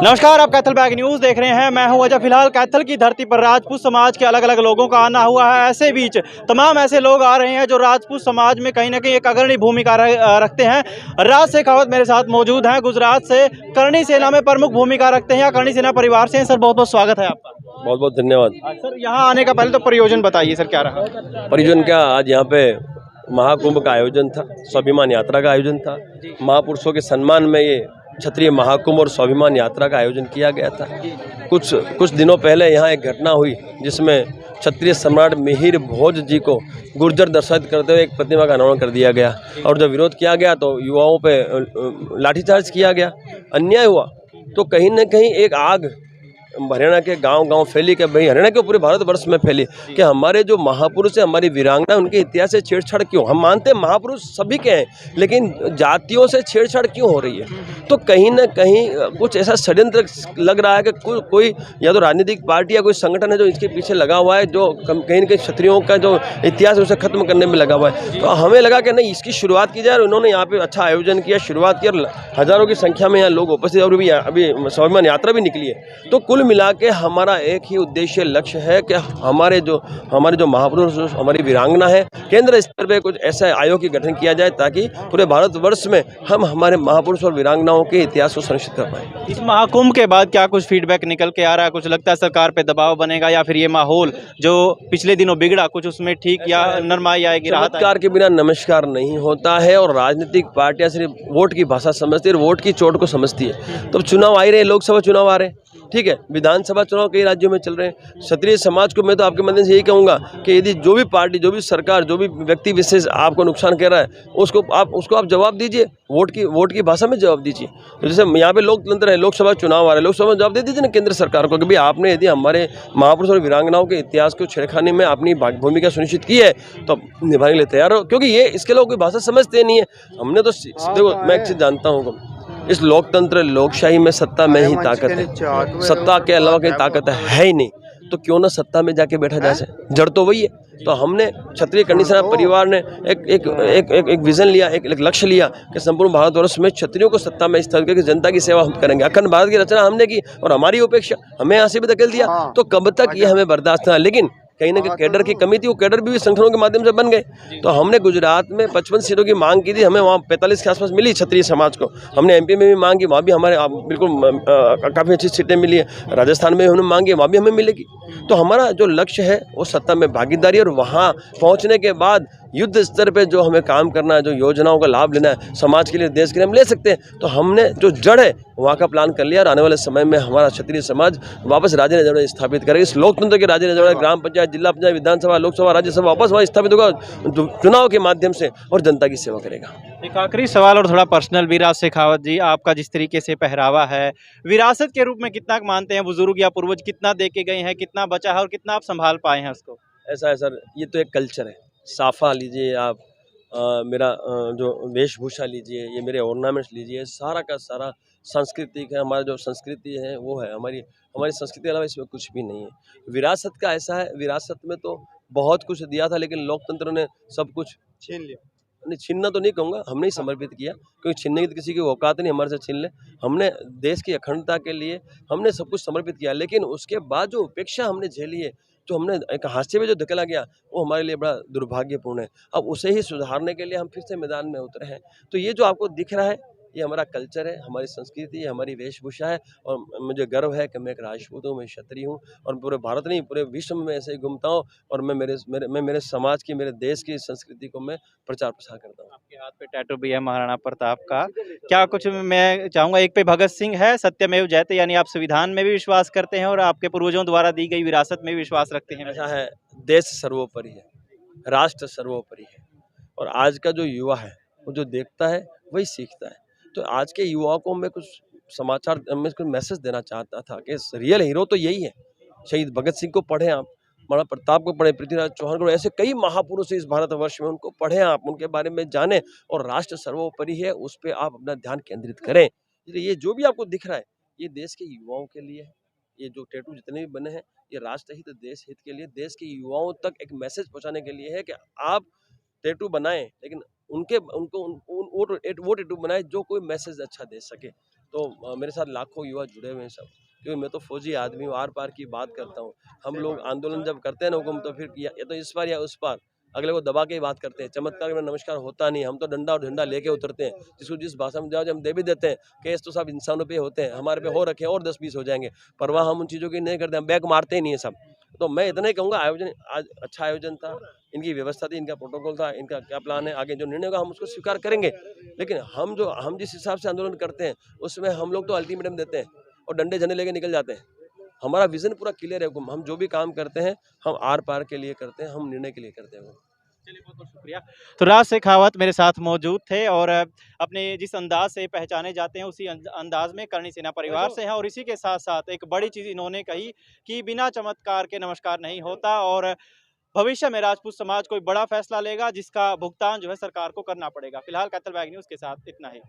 नमस्कार, आप Kaithal bag news देख रहे हैं। मैं हूं अजय। फिलहाल कैथल की धरती पर राजपूत समाज के अलग अलग लोगों का आना हुआ है। ऐसे बीच तमाम ऐसे लोग आ रहे हैं जो राजपूत समाज में कहीं ना कहीं एक अग्रणी भूमिका रखते हैं। राज शेखावत मेरे साथ मौजूद हैं, गुजरात से करणी सेना में प्रमुख भूमिका रखते हैं या करणी सेना परिवार से हैं। सर, बहुत बहुत स्वागत है आपका। बहुत बहुत धन्यवाद। सर, यहाँ आने का पहले तो प्रयोजन बताइए सर, क्या रहा? परिजन क्या, आज यहाँ पे महाकुंभ का आयोजन था, स्वाभिमान यात्रा का आयोजन था। महापुरुषों के सम्मान में ये क्षत्रिय महाकुंभ और स्वाभिमान यात्रा का आयोजन किया गया था। कुछ दिनों पहले यहाँ एक घटना हुई जिसमें क्षत्रिय सम्राट मिहिर भोज जी को गुर्जर दर्शायित करते हुए एक प्रतिमा का अनावरण कर दिया गया और जब विरोध किया गया तो युवाओं पे लाठीचार्ज किया गया, अन्याय हुआ। तो कहीं न कहीं एक आग हरियाणा के गांव-गांव फैली, कि भाई हरियाणा के पूरे भारतवर्ष में फैली कि हमारे जो महापुरुष हैं, हमारी वीरांगना, उनके इतिहास से छेड़छाड़ क्यों। हम मानते हैं महापुरुष सभी के हैं, लेकिन जातियों से छेड़छाड़ क्यों हो रही है। तो कहीं ना कहीं कुछ ऐसा षड्यंत्र लग रहा है कि कोई या तो राजनीतिक पार्टी या कोई संगठन है जो इसके पीछे लगा हुआ है, जो कहीं ना कहीं क्षत्रियों का जो इतिहास है उसे खत्म करने में लगा हुआ है। तो हमें लगा कि नहीं, इसकी शुरुआत की जाए और उन्होंने यहाँ पे अच्छा आयोजन किया, शुरुआत की और हज़ारों की संख्या में यहाँ लोग उपस्थित और अभी स्वाभिमान यात्रा भी निकली है। तो कुल मिला के हमारा एक ही उद्देश्य लक्ष्य है कि हमारे जो महापुरुष, हमारी वीरांगना है, केंद्र स्तर पे कुछ ऐसा आयोग की गठन किया जाए ताकि पूरे भारतवर्ष में हम हमारे महापुरुष और वीरांगनाओं के इतिहास को संरक्षित कर पाएँ। इस महाकुंभ के बाद क्या कुछ फीडबैक निकल के आ रहा है? कुछ लगता है सरकार पे दबाव बनेगा या फिर ये माहौल जो पिछले दिनों बिगड़ा कुछ उसमें ठीक या नरमाई आएगी, राहत चमत्कार के बिना नमस्कार नहीं होता है और राजनीतिक पार्टियां सिर्फ वोट की भाषा समझती है और वोट की चोट को समझती है। तो चुनाव आ ही रहे, लोकसभा चुनाव आ रहे, ठीक है, विधानसभा चुनाव कई राज्यों में चल रहे हैं। क्षत्रिय समाज को मैं तो आपके माध्यम से यही कहूँगा कि यदि जो भी पार्टी, जो भी सरकार, जो भी व्यक्ति विशेष आपको नुकसान कर रहा है उसको आप जवाब दीजिए, वोट की भाषा में जवाब दीजिए। तो जैसे यहाँ पे लोकतंत्र है, लोकसभा चुनाव आ रहे हैं, लोकसभा में जवाब दे दीजिए ना केंद्र सरकार को कि भाई आपने यदि हमारे महापुरुष और वीरांगनाओं के इतिहास को छेड़खानी में अपनी भूमिका सुनिश्चित की है तो निभाने के लिए तैयार हो, क्योंकि ये इसके लोग कोई भाषा समझते नहीं है। हमने तो देखो, मैं एक चीज़ जानता हूँ, इस लोकतंत्र लोकशाही में सत्ता में ही ताकत है, सत्ता के अलावा कहीं ताकत है ही नहीं। तो क्यों ना सत्ता में जाके बैठा जा सके, जड़ तो वही है। तो हमने क्षत्रिय करणी सेना परिवार ने एक विजन लिया, एक लक्ष्य लिया कि संपूर्ण भारतवर्ष में क्षत्रियों को सत्ता में स्थापित करके जनता की सेवा हम करेंगे। अखंड भारत की रचना हमने की और हमारी उपेक्षा हमें यहाँ से भी धकेल दिया, तो कब तक ये हमें बर्दाश्त था। लेकिन कहीं ना कहीं कैडर की कमी थी, वो कैडर भी संगठनों के माध्यम से बन गए। तो हमने गुजरात में 55 सीटों की मांग की थी, हमें वहाँ 45 के आसपास मिली क्षत्रिय समाज को। हमने एमपी में भी मांग की, वहाँ भी हमारे बिल्कुल काफ़ी अच्छी सीटें मिली है। राजस्थान में हमने मांगी, वहाँ भी हमें मिलेगी। तो हमारा जो लक्ष्य है वो सत्ता में भागीदारी, और वहाँ पहुँचने के बाद युद्ध स्तर पे जो हमें काम करना है, जो योजनाओं का लाभ लेना है समाज के लिए, देश के लिए, हम ले सकते हैं। तो हमने जो जड़ है वहाँ का प्लान कर लिया और आने वाले समय में हमारा क्षत्रिय समाज वापस राजे रजवाड़े स्थापित करेगा। इस लोकतंत्र के राजे रजवाड़े, ग्राम पंचायत, जिला पंचायत, विधानसभा, लोकसभा, राज्यसभा वापस वहाँ स्थापित होगा चुनाव के माध्यम से और जनता की सेवा करेगा। एक आखिरी सवाल और थोड़ा पर्सनल भी। राज शेखावत जी, आपका जिस तरीके से पहरावा है, विरासत के रूप में कितना मानते हैं? बुजुर्ग या पूर्वज कितना दे के गए हैं, कितना बचा है और कितना आप संभाल पाए हैं उसको? ऐसा है सर, ये तो एक कल्चर है। साफा लीजिए आप, मेरा जो वेशभूषा लीजिए, ये मेरे ऑर्नामेंट्स लीजिए, सारा का सारा सांस्कृतिक है। हमारा जो संस्कृति है वो है हमारी संस्कृति के अलावा इसमें कुछ भी नहीं है। विरासत का ऐसा है, विरासत में तो बहुत कुछ दिया था लेकिन लोकतंत्र ने सब कुछ छीन लिया। नहीं, छीनना तो नहीं कहूँगा, हमने ही समर्पित किया, क्योंकि छीनने की तो किसी की औकात नहीं हमारे से छीन ले। हमने देश की अखंडता के लिए हमने सब कुछ समर्पित किया, लेकिन उसके बाद जो उपेक्षा हमने झेली है, जो हमने एक हाशिए में जो धकेला गया, वो हमारे लिए बड़ा दुर्भाग्यपूर्ण है। अब उसे ही सुधारने के लिए हम फिर से मैदान में उतरे हैं। तो ये जो आपको दिख रहा है, ये हमारा कल्चर है, हमारी संस्कृति है, हमारी वेशभूषा है, और मुझे गर्व है कि मैं एक राजपूत हूँ, मैं क्षत्रिय हूँ, और पूरे भारत नहीं, पूरे विश्व में ऐसे ही घूमता हूँ, और मैं मेरे समाज की, मेरे देश की संस्कृति को मैं प्रचार प्रसार करता हूँ। आपके हाथ पे टैटू भी है महाराणा प्रताप का। क्या कुछ मैं चाहूंगा, एक पे भगत सिंह है, सत्यमेव जयते, यानी आप संविधान में भी विश्वास करते हैं और आपके पूर्वजों द्वारा दी गई विरासत में भी विश्वास रखते हैं? ऐसा है, देश सर्वोपरि है, राष्ट्र सर्वोपरि है, और आज का जो युवा है वो जो देखता है वही सीखता है। तो आज के युवाओं को मैं कुछ मैं कुछ मैसेज देना चाहता था कि रियल हीरो तो यही है। शहीद भगत सिंह को पढ़ें आप, महाराणा प्रताप को पढ़ें, पृथ्वीराज चौहान को, ऐसे कई महापुरुष हैं इस भारतवर्ष में, उनको पढ़ें आप, उनके बारे में जानें, और राष्ट्र सर्वोपरि है, उस पर आप अपना ध्यान केंद्रित करें। इसलिए ये जो भी आपको दिख रहा है, ये देश के युवाओं के लिए है। ये जो टैटू जितने भी बने हैं, ये राष्ट्र हित, देश हित के लिए, देश के युवाओं तक एक मैसेज पहुंचाने के लिए है कि आप टैटू बनाएं, लेकिन वो टैटू बनाएं जो कोई मैसेज अच्छा दे सके। तो मेरे साथ लाखों युवा जुड़े हुए हैं सब, क्योंकि मैं तो फौजी आदमी हूँ, आर पार की बात करता हूँ। हम लोग आंदोलन जब करते हैं ना हुकुम, तो फिर या तो इस पार या उस पार अगले को दबा के ही बात करते हैं। चमत्कार में नमस्कार होता नहीं, हम तो डंडा और झंडा लेके उतरते हैं। जिसको जिस भाषा में जाओ हम दे भी देते हैं। केस तो सब इंसानों पे होते हैं, हमारे पे हो रखे हैं और 10-20 हो जाएंगे, परवाह हम उन चीज़ों की नहीं करते, हम बैक मारते ही नहीं है सब। तो मैं इतना ही कहूँगा, आयोजन आज अच्छा आयोजन था, इनकी व्यवस्था थी, इनका प्रोटोकॉल था, इनका क्या प्लान है, आगे जो निर्णय होगा हम उसको स्वीकार करेंगे। लेकिन हम जिस हिसाब से आंदोलन करते हैं उसमें हम लोग तो अल्टीमेटम देते हैं और डंडे झंडे लेके निकल जाते हैं। हमारा विजन पूरा क्लियर है, हम जो भी काम करते हैं हम आर पार के लिए करते हैं, हम निर्णय के लिए करते हैं। चलिए, बहुत बहुत शुक्रिया। तो राज शेखावत मेरे साथ मौजूद थे और अपने जिस अंदाज से पहचाने जाते हैं उसी अंदाज में करणी सेना परिवार से हैं, और इसी के साथ साथ एक बड़ी चीज़ इन्होंने कही कि बिना चमत्कार के नमस्कार नहीं होता, और भविष्य में राजपूत समाज कोई बड़ा फैसला लेगा जिसका भुगतान जो है सरकार को करना पड़ेगा। फिलहाल कैथल बैग न्यूज़ के साथ इतना ही।